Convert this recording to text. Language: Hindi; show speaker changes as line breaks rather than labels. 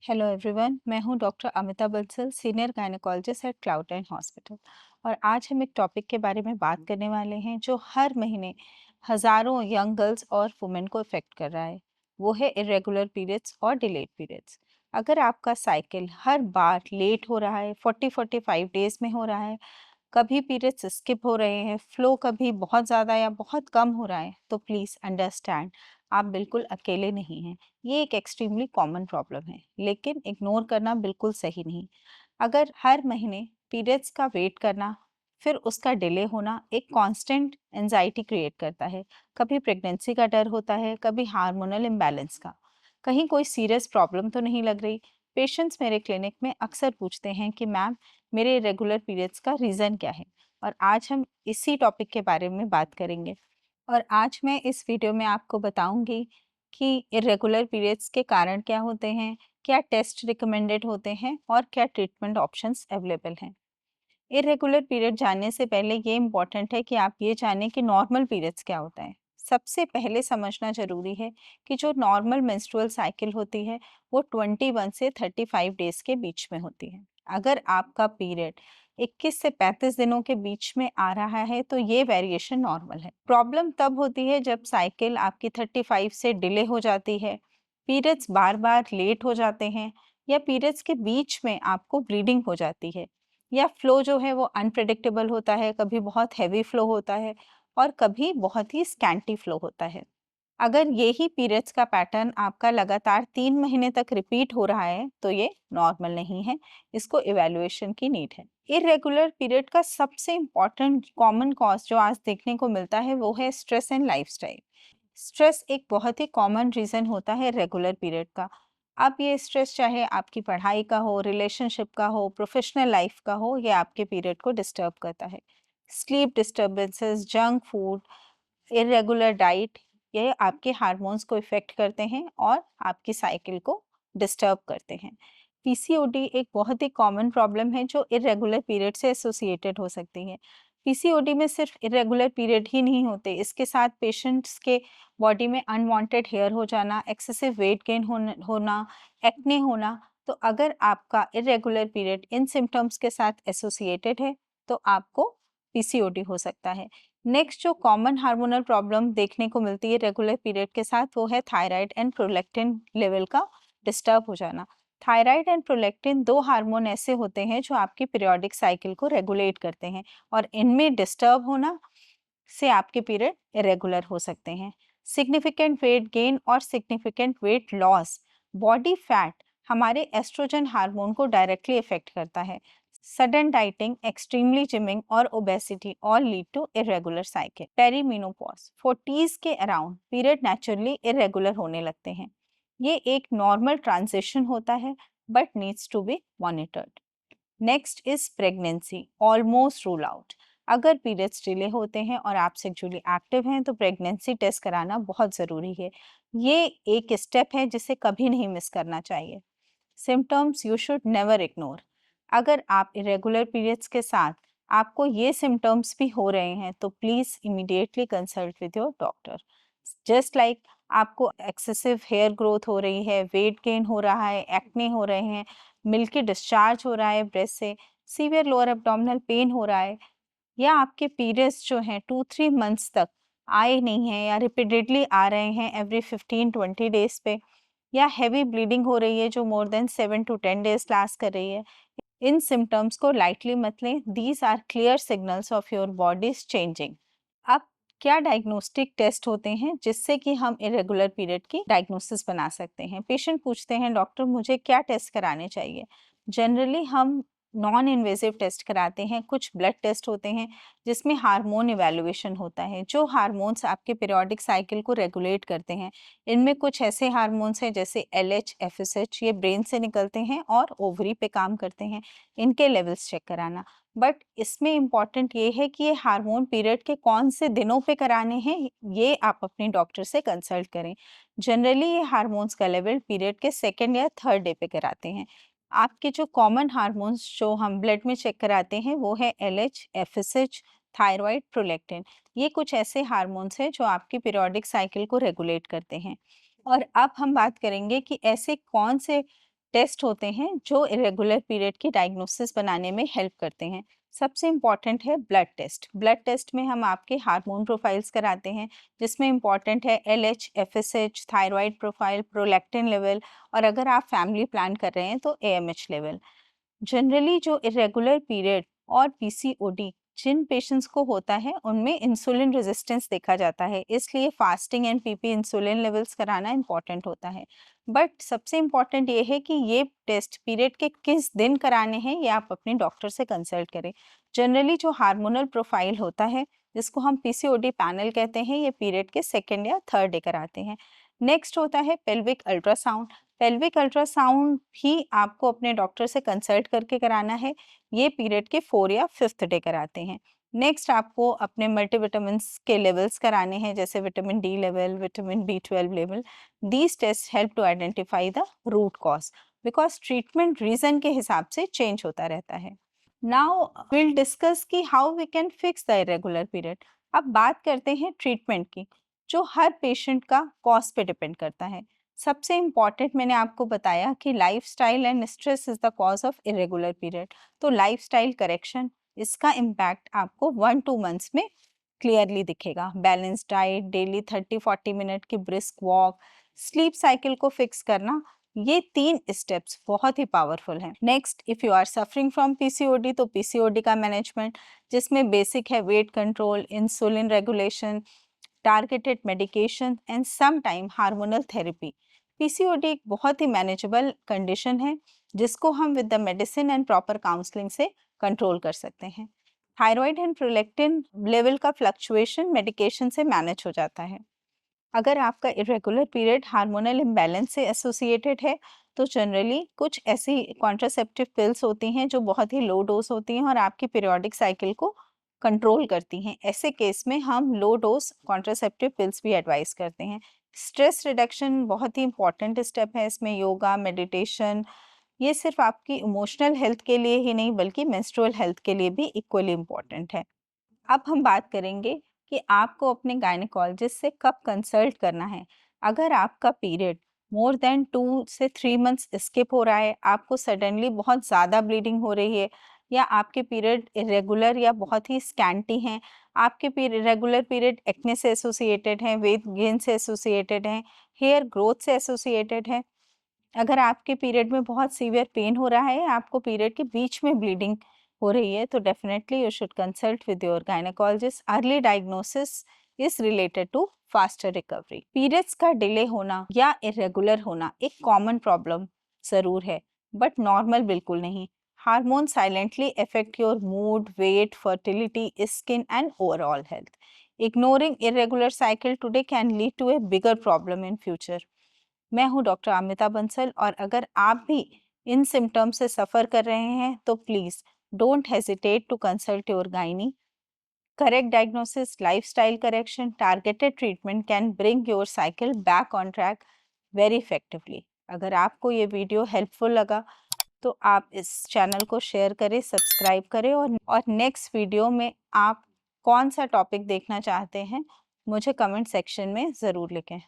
हेलो एवरीवन, मैं हूं doctor Amita Bansal, senior gynaecologist at cloud hospital. और आज हम एक टॉपिक के बारे में बात करने वाले हैं जो हर महीने हजारों यंग गर्ल्स और वुमेन को इफेक्ट कर रहा है। वो है इरेगुलर पीरियड्स और डिलेड पीरियड्स। अगर आपका साइकिल हर बार लेट हो रहा है, 40-45 डेज में हो रहा है, कभी पीरियड्स स्किप हो रहे हैं, फ्लो कभी बहुत ज़्यादा या बहुत कम हो रहा है, तो प्लीज़ अंडरस्टैंड, आप बिल्कुल अकेले नहीं हैं। ये एक एक्सट्रीमली कॉमन प्रॉब्लम है, लेकिन इग्नोर करना बिल्कुल सही नहीं। अगर हर महीने पीरियड्स का वेट करना, फिर उसका डिले होना एक कांस्टेंट एंजाइटी क्रिएट करता है। कभी प्रेगनेंसी का डर होता है, कभी हार्मोनल इम्बैलेंस का, कहीं कोई सीरियस प्रॉब्लम तो नहीं लग रही। पेशेंट्स मेरे क्लिनिक में अक्सर पूछते हैं कि मैम, मेरे इरेगुलर पीरियड्स का रीज़न क्या है। और आज हम इसी टॉपिक के बारे में बात करेंगे। और आज मैं इस वीडियो में आपको बताऊंगी कि इरेगुलर पीरियड्स के कारण क्या होते हैं, क्या टेस्ट रिकमेंडेड होते हैं और क्या ट्रीटमेंट ऑप्शंस अवेलेबल हैं। इरेगुलर पीरियड जानने से पहले ये इम्पॉर्टेंट है कि आप ये जानें कि नॉर्मल पीरियड्स क्या होता है। सबसे पहले समझना जरूरी है कि जो नॉर्मल मेंस्ट्रुअल साइकिल होती है वो 21 से 35 डेज के बीच में होती है। अगर आपका पीरियड 21 से 35 दिनों के बीच में आ रहा है तो ये वेरिएशन नॉर्मल है। प्रॉब्लम तब होती है जब साइकिल आपकी 35 से डिले हो जाती है, पीरियड्स बार बार लेट हो जाते हैं, या पीरियड्स के बीच में आपको ब्लीडिंग हो जाती है, या फ्लो जो है वो अनप्रेडिक्टेबल होता है, कभी बहुत हैवी फ्लो होता है और कभी बहुत ही स्कैंटी फ्लो होता है। अगर यही पीरियड्स का पैटर्न आपका लगातार 3 महीने तक रिपीट हो रहा है तो ये नॉर्मल नहीं है, इसको इवैल्यूएशन की नीड है। इरेगुलर पीरियड का सबसे इम्पॉर्टेंट कॉमन कॉज जो आज देखने को मिलता है वो है स्ट्रेस एंड लाइफस्टाइल। स्ट्रेस एक बहुत ही कॉमन रीज़न होता है रेगुलर पीरियड का। अब ये स्ट्रेस चाहे आपकी पढ़ाई का हो, रिलेशनशिप का हो, प्रोफेशनल लाइफ का हो, ये आपके पीरियड को डिस्टर्ब करता है। Sleep disturbances, junk food, irregular diet, ये आपके हार्मोन्स को इफेक्ट करते हैं और आपकी साइकिल को डिस्टर्ब करते हैं। पीसीओडी एक बहुत ही कॉमन प्रॉब्लम है जो इरेगुलर पीरियड से एसोसिएटेड हो सकती है। पीसीओडी में सिर्फ इरेगुलर पीरियड ही नहीं होते, इसके साथ पेशेंट्स के बॉडी में अनवांटेड हेयर हो जाना, एक्सेसिव वेट गेन होना, एक्ने होना। तो अगर आपका इरेगुलर पीरियड इन सिम्टम्स के साथ एसोसिएटेड है तो आपको पीसीओडी हो सकता है। नेक्स्ट जो कॉमन हार्मोनल प्रॉब्लम देखने को मिलती है रेगुलर पीरियड के साथ वो है थायराइड एंड प्रोलैक्टिन लेवल का डिस्टर्ब हो जाना। थायराइड एंड प्रोलैक्टिन दो हार्मोन ऐसे होते हैं जो आपकी पीरियोडिक साइकिल को रेगुलेट करते हैं, और इनमें डिस्टर्ब होना से आपके पीरियड इरेगुलर हो सकते हैं। सिग्निफिकेंट वेट गेन और significant weight loss, body fat हमारे एस्ट्रोजन हार्मोन को डायरेक्टली इफेक्ट करता है। सडन डाइटिंग, एक्सट्रीमली जिमिंग और obesity all lead to irregular cycle. Perimenopause, 40s के अराउंड पीरियड नेचुरली इरेगुलर होने लगते हैं। ये एक नॉर्मल ट्रांजिशन होता है but needs to be monitored. Next is pregnancy, almost rule out. अगर पीरियड्स डिले होते हैं और आप सेक्सुअली एक्टिव हैं तो प्रेगनेंसी टेस्ट कराना बहुत ज़रूरी है। ये एक स्टेप है जिसे कभी नहीं मिस करना चाहिए। Symptoms you should never ignore. अगर आप इरेगुलर पीरियड्स के साथ आपको ये सिम्टम्स भी हो रहे हैं तो please immediately consult with your doctor. Just like आपको एक्सेसिव हेयर ग्रोथ हो रही है, वेट गेन हो रहा है, एक्ने हो रहे हैं, मिल्की डिस्चार्ज हो रहा है ब्रेस्ट से, सीवियर लोअर एब्डोमिनल पेन हो रहा है, या आपके पीरियड्स जो हैं 2-3 मंथ्स तक आए नहीं हैं या रिपीटेडली आ रहे हैं एवरी 15-20 डेज पे, या हैवी ब्लीडिंग हो रही है जो more than 7 to 10 days last कर रही है, इन सिम्टम्स को लाइटली मत लें। These are clear signals of your body's changing. अब क्या डायग्नोस्टिक टेस्ट होते हैं जिससे कि हम इरेगुलर पीरियड की डायग्नोसिस बना सकते हैं। पेशेंट पूछते हैं, डॉक्टर मुझे क्या टेस्ट कराने चाहिए। जनरली हम नॉन इन्वेजिव टेस्ट कराते हैं। कुछ ब्लड टेस्ट होते हैं जिसमें हार्मोन इवैल्यूएशन होता है, जो हार्मोन्स आपके पीरियोडिक साइकिल को रेगुलेट करते हैं। इनमें कुछ ऐसे हार्मोन्स हैं जैसे एलएच, एफएसएच, ये ब्रेन से निकलते हैं और ओवरी पे काम करते हैं, इनके लेवल्स चेक कराना। बट इसमें इम्पॉर्टेंट ये है कि ये हार्मोन पीरियड के कौन से दिनों पे कराने हैं, ये आप अपने डॉक्टर से कंसल्ट करें। जनरली ये हार्मोन्स का लेवल पीरियड के सेकेंड या थर्ड डे पे कराते हैं। आपके जो कॉमन हार्मोन्स जो हम ब्लड में चेक कराते हैं वो है एलएच, एफएसएच, थायराइड, प्रोलैक्टिन। ये कुछ ऐसे हार्मोन्स हैं जो आपकी पीरियोडिक साइकिल को रेगुलेट करते हैं। और अब हम बात करेंगे कि ऐसे कौन से टेस्ट होते हैं जो इरेगुलर पीरियड की डायग्नोसिस बनाने में हेल्प करते हैं। सबसे इम्पॉर्टेंट है ब्लड टेस्ट। ब्लड टेस्ट में हम आपके हार्मोन प्रोफाइल्स कराते हैं, जिसमें इम्पॉर्टेंट है LH, FSH, thyroid profile, prolactin level, और अगर आप फैमिली प्लान कर रहे हैं तो एएमएच लेवल। जनरली जो इरेगुलर पीरियड और पीसीओडी जिन पेशेंट्स को होता है उनमें इंसुलिन रेजिस्टेंस देखा जाता है, इसलिए fasting and PP insulin levels कराना इंपॉर्टेंट होता है। बट सबसे इम्पॉर्टेंट ये है कि ये टेस्ट पीरियड के किस दिन कराने हैं ये आप अपने डॉक्टर से कंसल्ट करें। जनरली जो हार्मोनल प्रोफाइल होता है, जिसको हम पीसीओडी पैनल कहते हैं, ये पीरियड के सेकेंड या थर्ड डे कराते हैं। नेक्स्ट होता है पेल्विक अल्ट्रासाउंड। पेल्विक अल्ट्रासाउंड भी आपको अपने डॉक्टर से कंसल्ट करके कराना है, ये पीरियड के 4 या 5th डे कराते हैं। नेक्स्ट आपको अपने मल्टीविटामिन्स के लेवल्स कराने हैं, जैसे विटामिन डी लेवल, विटामिन बी12 level. These test help to identify the root cause, because treatment reason के हिसाब से चेंज होता रहता है। नाउ विल डिस्कस कि how we can fix the irregular period. अब बात करते हैं ट्रीटमेंट की, जो हर पेशेंट का कॉज पे डिपेंड करता है। सबसे इम्पॉर्टेंट मैंने आपको बताया कि lifestyle and stress is the cause of irregular period. तो लाइफस्टाइल करेक्शन, इसका इम्पैक्ट आपको 1-2 मंथ्स में क्लियरली दिखेगा। बैलेंस डाइट, डेली 30-40 मिनट की ब्रिस्क वॉक, स्लीप साइकिल को फिक्स करना, ये 3 स्टेप्स बहुत ही पावरफुल हैं। Next, if you are suffering from PCOD, तो पीसीओडी का मैनेजमेंट, जिसमें बेसिक है weight control, insulin regulation, targeted medication and some time hormonal therapy. PCOD एक बहुत ही मैनेजेबल कंडीशन है, जिसको हम with the medicine and proper counselling से कंट्रोल कर सकते हैं। थायराइड एंड प्रोलैक्टिन लेवल का फ्लक्चुएशन मेडिकेशन से मैनेज हो जाता है। अगर आपका इरेगुलर पीरियड हार्मोनल इम्बैलेंस से एसोसिएटेड है, तो जनरली कुछ ऐसी कॉन्ट्रासेप्टिव पिल्स होती हैं जो बहुत ही लो डोज होती हैं और आपकी पीरियोडिक साइकिल को कंट्रोल करती हैं। ऐसे केस में हम लो डोज कॉन्ट्रासेप्टिव पिल्स भी एडवाइस करते हैं। स्ट्रेस रिडक्शन बहुत ही इंपॉर्टेंट स्टेप है, इसमें योगा, मेडिटेशन, ये सिर्फ आपकी इमोशनल हेल्थ के लिए ही नहीं बल्कि मेंस्ट्रुअल हेल्थ के लिए भी इक्वली इम्पॉर्टेंट है। अब हम बात करेंगे कि आपको अपने गायनेकोलॉजिस्ट से कब कंसल्ट करना है। अगर आपका पीरियड मोर देन 2 से 3 मंथ्स स्किप हो रहा है, आपको सडनली बहुत ज़्यादा ब्लीडिंग हो रही है, या आपके पीरियड इरेगुलर या बहुत ही स्कैंटी हैं, आपके रेगुलर पीरियड एक्ने से एसोसिएटेड हैं, वेट गेन से एसोसिएटेड हैं, हेयर ग्रोथ से एसोसिएटेड हैं, अगर आपके पीरियड में बहुत सीवियर पेन हो रहा है, आपको पीरियड के बीच में ब्लीडिंग हो रही है, तो definitely you should consult with your gynaecologist. Early diagnosis is related to faster recovery. Periods का डिले होना या इरेगुलर होना एक कॉमन प्रॉब्लम जरूर है, बट नॉर्मल बिल्कुल नहीं। Hormone silently affect your mood, weight, fertility, skin and overall health. Ignoring irregular cycle today can lead to a bigger problem in future. मैं हूं डॉक्टर अमिता बंसल, और अगर आप भी इन सिम्टम्स से सफ़र कर रहे हैं तो please don't hesitate to consult your gynae. Correct diagnosis, lifestyle correction, targeted treatment can bring your cycle back on track very effectively. अगर आपको ये वीडियो हेल्पफुल लगा तो आप इस चैनल को शेयर करें, सब्सक्राइब करें, और नेक्स्ट वीडियो में आप कौन सा टॉपिक देखना चाहते हैं मुझे कमेंट सेक्शन में ज़रूर लिखें।